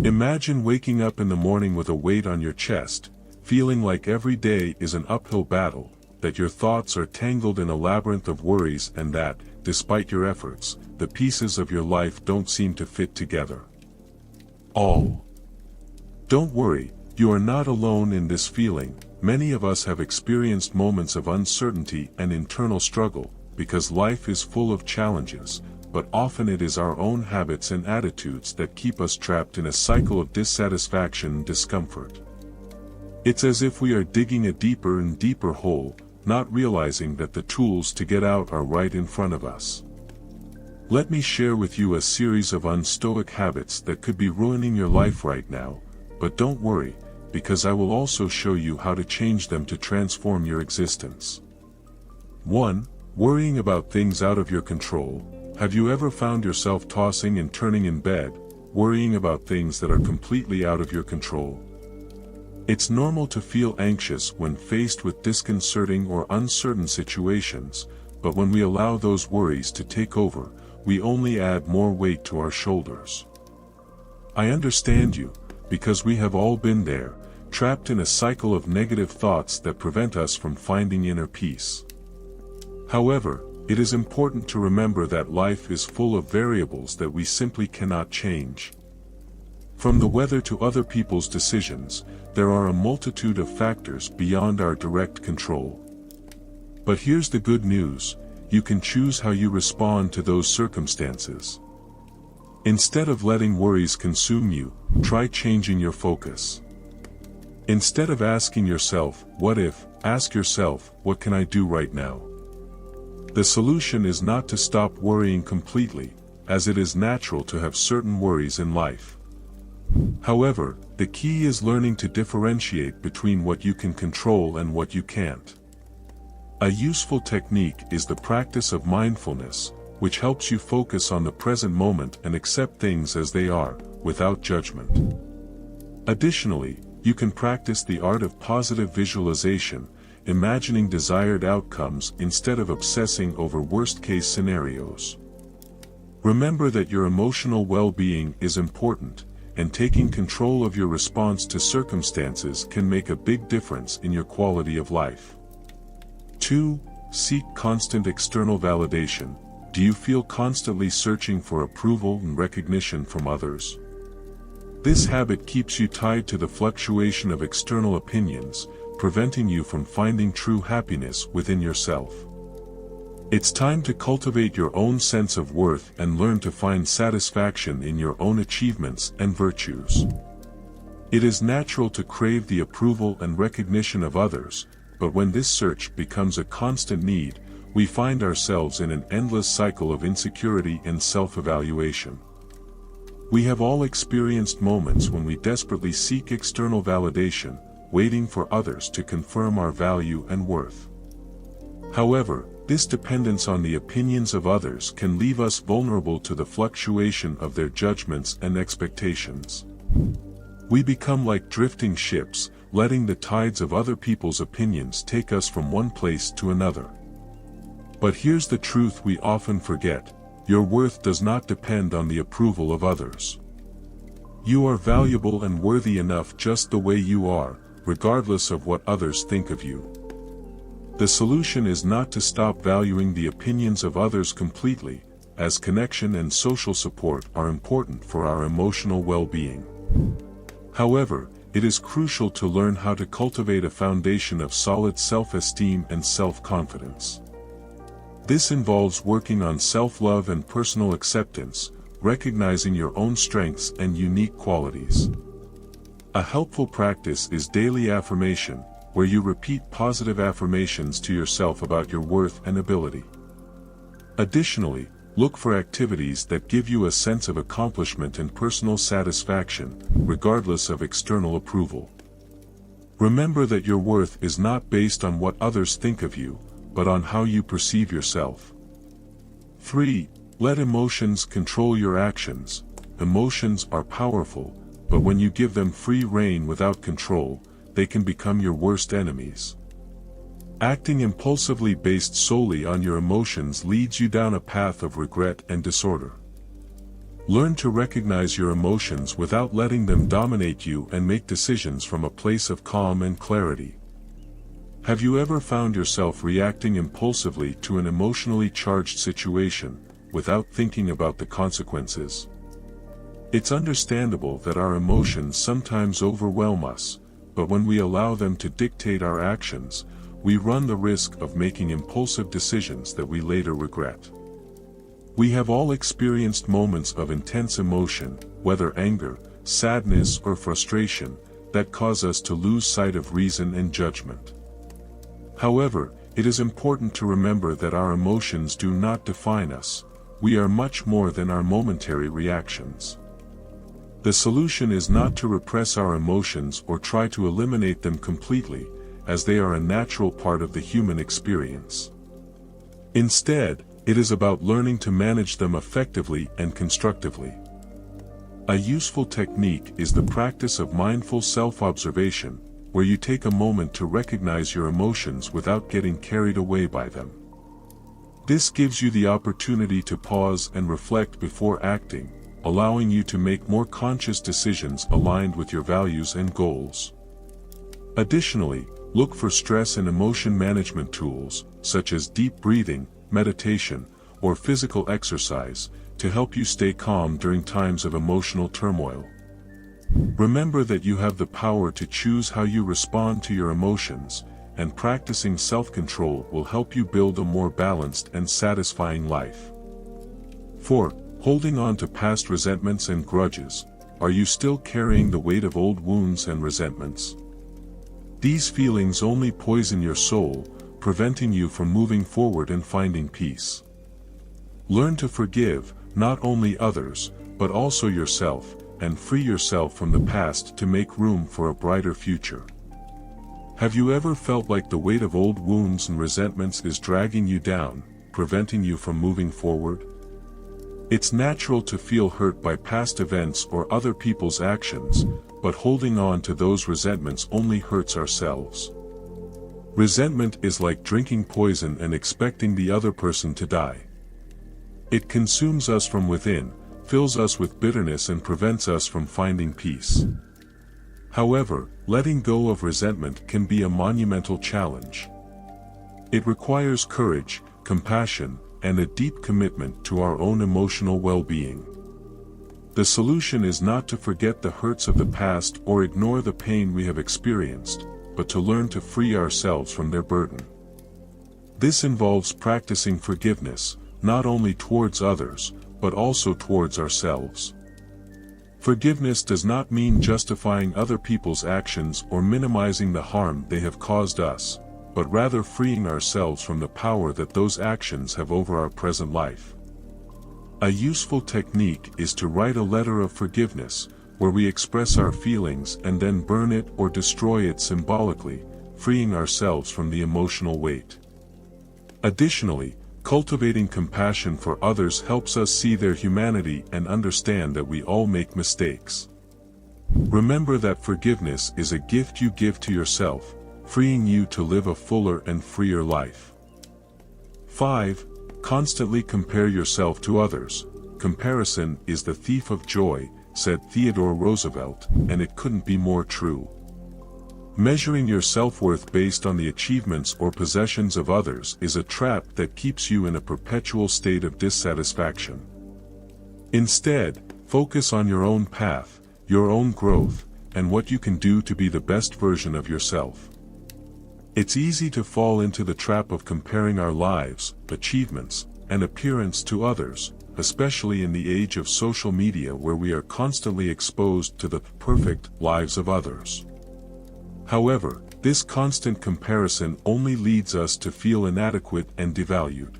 Imagine waking up in the morning with a weight on your chest, feeling like every day is an uphill battle, that your thoughts are tangled in a labyrinth of worries and that, despite your efforts, the pieces of your life don't seem to fit together. Don't worry, you are not alone in this feeling. Many of us have experienced moments of uncertainty and internal struggle, because life is full of challenges, but often it is our own habits and attitudes that keep us trapped in a cycle of dissatisfaction and discomfort. It's as if we are digging a deeper and deeper hole, not realizing that the tools to get out are right in front of us. Let me share with you a series of unstoic habits that could be ruining your life right now, but don't worry, because I will also show you how to change them to transform your existence. 1. Worrying about things out of your control. Have you ever found yourself tossing and turning in bed, worrying about things that are completely out of your control? It's normal to feel anxious when faced with disconcerting or uncertain situations, but when we allow those worries to take over, we only add more weight to our shoulders. I understand you, because we have all been there, trapped in a cycle of negative thoughts that prevent us from finding inner peace. However, it is important to remember that life is full of variables that we simply cannot change. From the weather to other people's decisions, there are a multitude of factors beyond our direct control. But here's the good news: you can choose how you respond to those circumstances. Instead of letting worries consume you, try changing your focus. Instead of asking yourself, "What if?" ask yourself, "What can I do right now?" The solution is not to stop worrying completely, as it is natural to have certain worries in life. However, the key is learning to differentiate between what you can control and what you can't. A useful technique is the practice of mindfulness, which helps you focus on the present moment and accept things as they are, without judgment. Additionally, you can practice the art of positive visualization, imagining desired outcomes instead of obsessing over worst-case scenarios. Remember that your emotional well-being is important, and taking control of your response to circumstances can make a big difference in your quality of life. 2. Seek constant external validation. Do you feel constantly searching for approval and recognition from others? This habit keeps you tied to the fluctuation of external opinions, preventing you from finding true happiness within yourself. It's time to cultivate your own sense of worth and learn to find satisfaction in your own achievements and virtues. It is natural to crave the approval and recognition of others, but when this search becomes a constant need, we find ourselves in an endless cycle of insecurity and self-evaluation. We have all experienced moments when we desperately seek external validation, waiting for others to confirm our value and worth. However, this dependence on the opinions of others can leave us vulnerable to the fluctuation of their judgments and expectations. We become like drifting ships, letting the tides of other people's opinions take us from one place to another. But here's the truth we often forget: your worth does not depend on the approval of others. You are valuable and worthy enough just the way you are, regardless of what others think of you. The solution is not to stop valuing the opinions of others completely, as connection and social support are important for our emotional well-being. However, it is crucial to learn how to cultivate a foundation of solid self-esteem and self-confidence. This involves working on self-love and personal acceptance, recognizing your own strengths and unique qualities. A helpful practice is daily affirmation, where you repeat positive affirmations to yourself about your worth and ability. Additionally, look for activities that give you a sense of accomplishment and personal satisfaction, regardless of external approval. Remember that your worth is not based on what others think of you, but on how you perceive yourself. 3. Let emotions control your actions. Emotions are powerful, but when you give them free rein without control, they can become your worst enemies. Acting impulsively based solely on your emotions leads you down a path of regret and disorder. Learn to recognize your emotions without letting them dominate you and make decisions from a place of calm and clarity. Have you ever found yourself reacting impulsively to an emotionally charged situation, without thinking about the consequences? It's understandable that our emotions sometimes overwhelm us, but when we allow them to dictate our actions, we run the risk of making impulsive decisions that we later regret. We have all experienced moments of intense emotion, whether anger, sadness, or frustration, that cause us to lose sight of reason and judgment. However, it is important to remember that our emotions do not define us. We are much more than our momentary reactions. The solution is not to repress our emotions or try to eliminate them completely, as they are a natural part of the human experience. Instead, it is about learning to manage them effectively and constructively. A useful technique is the practice of mindful self-observation, where you take a moment to recognize your emotions without getting carried away by them. This gives you the opportunity to pause and reflect before acting, allowing you to make more conscious decisions aligned with your values and goals. Additionally, look for stress and emotion management tools, such as deep breathing, meditation, or physical exercise, to help you stay calm during times of emotional turmoil. Remember that you have the power to choose how you respond to your emotions, and practicing self-control will help you build a more balanced and satisfying life. 4. Holding on to past resentments and grudges. Are you still carrying the weight of old wounds and resentments? These feelings only poison your soul, preventing you from moving forward and finding peace. Learn to forgive, not only others, but also yourself, and free yourself from the past to make room for a brighter future. Have you ever felt like the weight of old wounds and resentments is dragging you down, preventing you from moving forward? It's natural to feel hurt by past events or other people's actions, but holding on to those resentments only hurts ourselves. Resentment is like drinking poison and expecting the other person to die. It consumes us from within, fills us with bitterness, and prevents us from finding peace. However, letting go of resentment can be a monumental challenge. It requires courage, compassion, and a deep commitment to our own emotional well-being. The solution is not to forget the hurts of the past or ignore the pain we have experienced, but to learn to free ourselves from their burden. This involves practicing forgiveness, not only towards others, but also towards ourselves. Forgiveness does not mean justifying other people's actions or minimizing the harm they have caused us, but rather freeing ourselves from the power that those actions have over our present life. A useful technique is to write a letter of forgiveness, where we express our feelings and then burn it or destroy it symbolically, freeing ourselves from the emotional weight. Additionally, cultivating compassion for others helps us see their humanity and understand that we all make mistakes. Remember that forgiveness is a gift you give to yourself, freeing you to live a fuller and freer life. 5. Constantly compare yourself to others. Comparison is the thief of joy, said Theodore Roosevelt, and it couldn't be more true. Measuring your self-worth based on the achievements or possessions of others is a trap that keeps you in a perpetual state of dissatisfaction. Instead, focus on your own path, your own growth, and what you can do to be the best version of yourself. It's easy to fall into the trap of comparing our lives, achievements, and appearance to others, especially in the age of social media where we are constantly exposed to the perfect lives of others. However, this constant comparison only leads us to feel inadequate and devalued.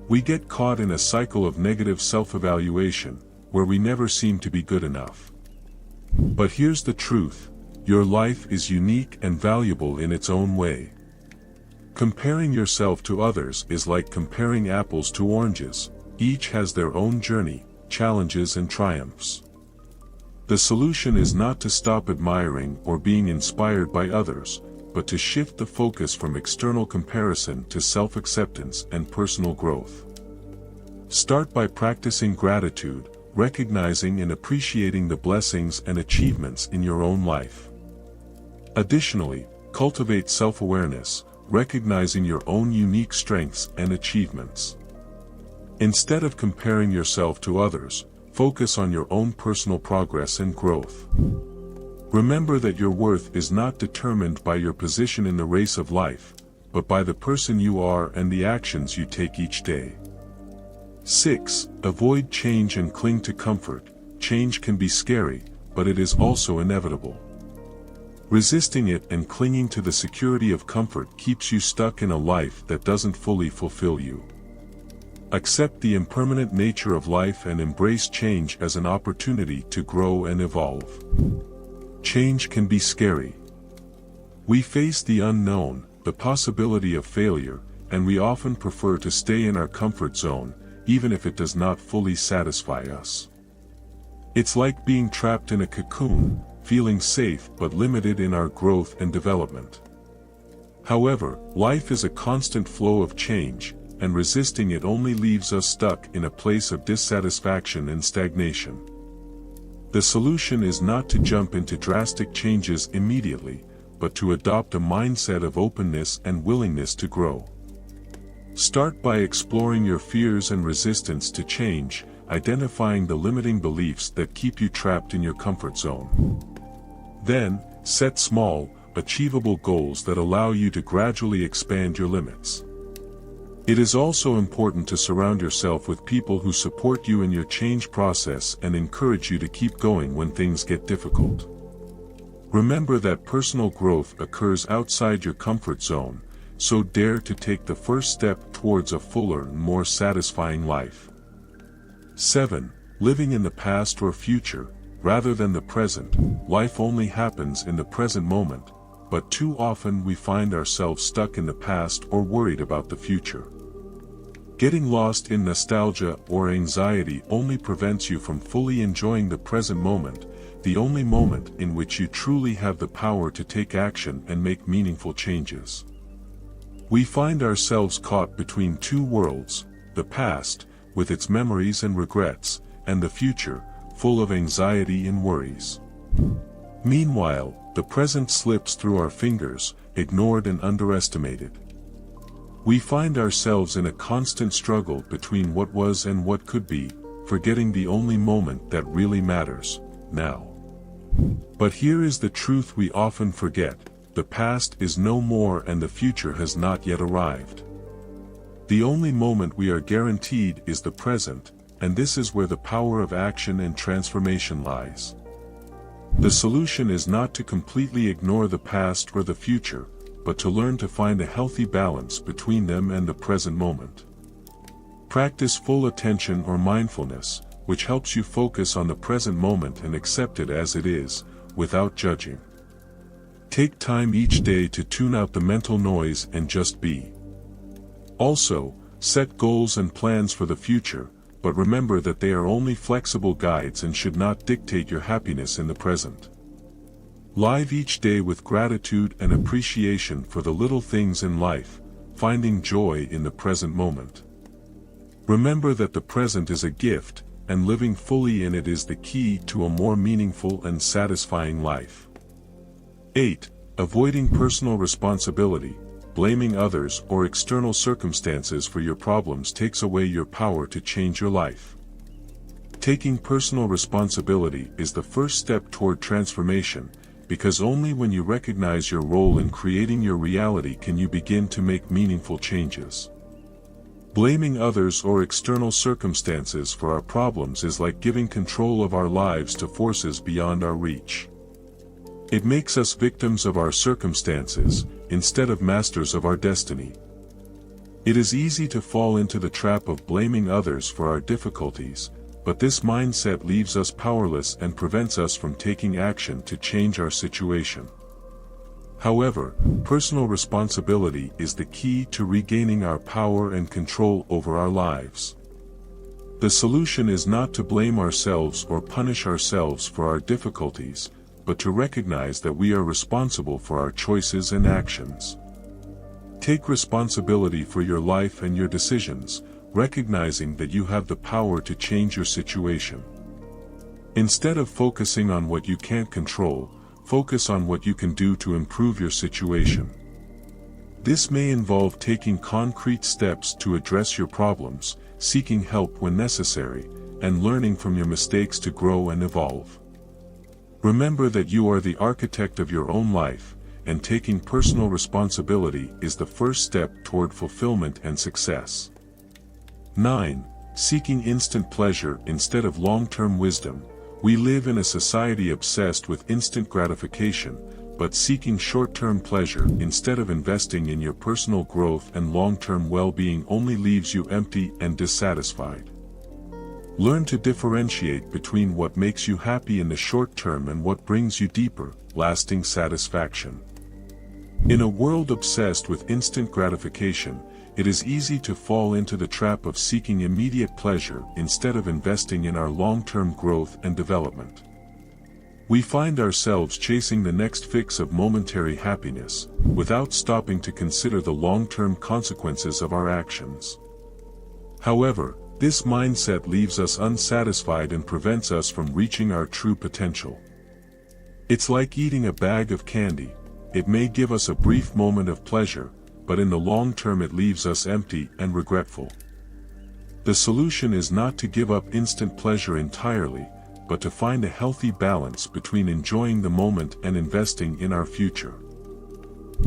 We get caught in a cycle of negative self-evaluation, where we never seem to be good enough. But here's the truth: your life is unique and valuable in its own way. Comparing yourself to others is like comparing apples to oranges. Each has their own journey, challenges, and triumphs. The solution is not to stop admiring or being inspired by others, but to shift the focus from external comparison to self-acceptance and personal growth. Start by practicing gratitude, recognizing and appreciating the blessings and achievements in your own life. Additionally, cultivate self-awareness, recognizing your own unique strengths and achievements. Instead of comparing yourself to others, focus on your own personal progress and growth. Remember that your worth is not determined by your position in the race of life, but by the person you are and the actions you take each day. 6. Avoid change and cling to comfort. Change can be scary, but it is also inevitable. Resisting it and clinging to the security of comfort keeps you stuck in a life that doesn't fully fulfill you. Accept the impermanent nature of life and embrace change as an opportunity to grow and evolve. Change can be scary. We face the unknown, the possibility of failure, and we often prefer to stay in our comfort zone, even if it does not fully satisfy us. It's like being trapped in a cocoon, feeling safe but limited in our growth and development. However, life is a constant flow of change, and resisting it only leaves us stuck in a place of dissatisfaction and stagnation. The solution is not to jump into drastic changes immediately, but to adopt a mindset of openness and willingness to grow. Start by exploring your fears and resistance to change, identifying the limiting beliefs that keep you trapped in your comfort zone. Then, set small, achievable goals that allow you to gradually expand your limits. It is also important to surround yourself with people who support you in your change process and encourage you to keep going when things get difficult. Remember that personal growth occurs outside your comfort zone, so dare to take the first step towards a fuller and more satisfying life. 7. Living in the past or future, rather than the present. Life only happens in the present moment, but too often we find ourselves stuck in the past or worried about the future. Getting lost in nostalgia or anxiety only prevents you from fully enjoying the present moment, the only moment in which you truly have the power to take action and make meaningful changes. We find ourselves caught between two worlds, the past, with its memories and regrets, and the future, full of anxiety and worries. Meanwhile, the present slips through our fingers, ignored and underestimated. We find ourselves in a constant struggle between what was and what could be, forgetting the only moment that really matters, now. But here is the truth we often forget: the past is no more and the future has not yet arrived. The only moment we are guaranteed is the present, and this is where the power of action and transformation lies. The solution is not to completely ignore the past or the future, but to learn to find a healthy balance between them and the present moment. Practice full attention or mindfulness, which helps you focus on the present moment and accept it as it is, without judging. Take time each day to tune out the mental noise and just be. Also, set goals and plans for the future, but remember that they are only flexible guides and should not dictate your happiness in the present. Live each day with gratitude and appreciation for the little things in life, finding joy in the present moment. Remember that the present is a gift, and living fully in it is the key to a more meaningful and satisfying life. 8. Avoiding personal responsibility. Blaming others or external circumstances for your problems takes away your power to change your life. Taking personal responsibility is the first step toward transformation, because only when you recognize your role in creating your reality can you begin to make meaningful changes. Blaming others or external circumstances for our problems is like giving control of our lives to forces beyond our reach. It makes us victims of our circumstances, instead of masters of our destiny. It is easy to fall into the trap of blaming others for our difficulties, but this mindset leaves us powerless and prevents us from taking action to change our situation. However, personal responsibility is the key to regaining our power and control over our lives. The solution is not to blame ourselves or punish ourselves for our difficulties, but to recognize that we are responsible for our choices and actions. Take responsibility for your life and your decisions, recognizing that you have the power to change your situation. Instead of focusing on what you can't control, focus on what you can do to improve your situation. This may involve taking concrete steps to address your problems, seeking help when necessary, and learning from your mistakes to grow and evolve. Remember that you are the architect of your own life, and taking personal responsibility is the first step toward fulfillment and success. 9. Seeking instant pleasure instead of long-term wisdom. We live in a society obsessed with instant gratification, but seeking short-term pleasure instead of investing in your personal growth and long-term well-being only leaves you empty and dissatisfied. Learn to differentiate between what makes you happy in the short term and what brings you deeper, lasting satisfaction. In a world obsessed with instant gratification, it is easy to fall into the trap of seeking immediate pleasure instead of investing in our long-term growth and development. We find ourselves chasing the next fix of momentary happiness, without stopping to consider the long-term consequences of our actions. However, this mindset leaves us unsatisfied and prevents us from reaching our true potential. It's like eating a bag of candy. It may give us a brief moment of pleasure, but in the long term it leaves us empty and regretful. The solution is not to give up instant pleasure entirely, but to find a healthy balance between enjoying the moment and investing in our future.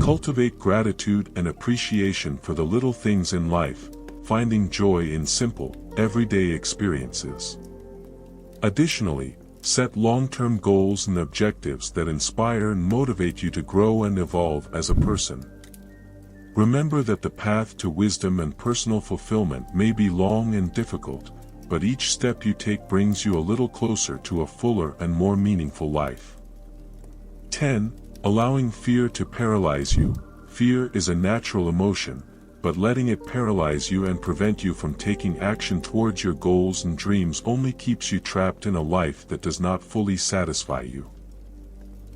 Cultivate gratitude and appreciation for the little things in life, finding joy in simple, everyday experiences. Additionally, set long-term goals and objectives that inspire and motivate you to grow and evolve as a person. Remember that the path to wisdom and personal fulfillment may be long and difficult, but each step you take brings you a little closer to a fuller and more meaningful life. 10. Allowing fear to paralyze you. Fear is a natural emotion, but letting it paralyze you and prevent you from taking action towards your goals and dreams only keeps you trapped in a life that does not fully satisfy you.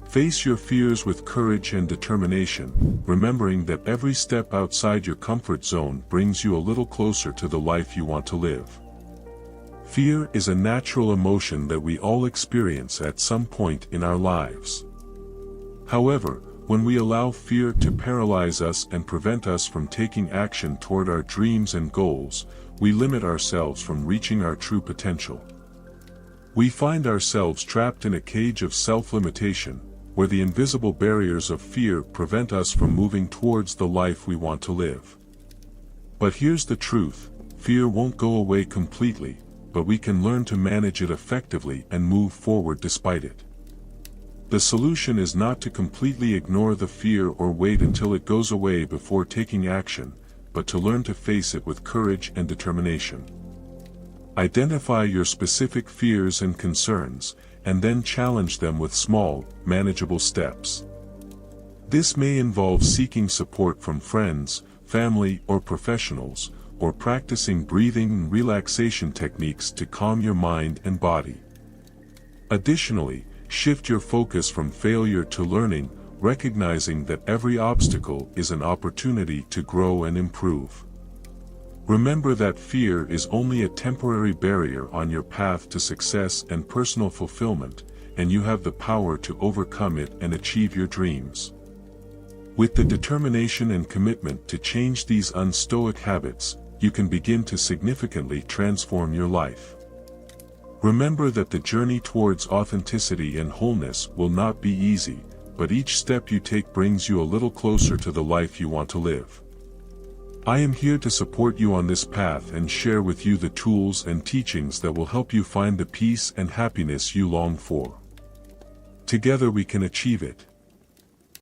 Face your fears with courage and determination, remembering that every step outside your comfort zone brings you a little closer to the life you want to live. Fear is a natural emotion that we all experience at some point in our lives. However, when we allow fear to paralyze us and prevent us from taking action toward our dreams and goals, we limit ourselves from reaching our true potential. We find ourselves trapped in a cage of self-limitation, where the invisible barriers of fear prevent us from moving towards the life we want to live. But here's the truth: fear won't go away completely, but we can learn to manage it effectively and move forward despite it. The solution is not to completely ignore the fear or wait until it goes away before taking action, but to learn to face it with courage and determination. Identify your specific fears and concerns, and then challenge them with small, manageable steps. This may involve seeking support from friends, family, or professionals, or practicing breathing and relaxation techniques to calm your mind and body. Additionally, shift your focus from failure to learning, recognizing that every obstacle is an opportunity to grow and improve. Remember that fear is only a temporary barrier on your path to success and personal fulfillment, and you have the power to overcome it and achieve your dreams. With the determination and commitment to change these unstoic habits, you can begin to significantly transform your life. Remember that the journey towards authenticity and wholeness will not be easy, but each step you take brings you a little closer to the life you want to live. I am here to support you on this path and share with you the tools and teachings that will help you find the peace and happiness you long for. Together we can achieve it.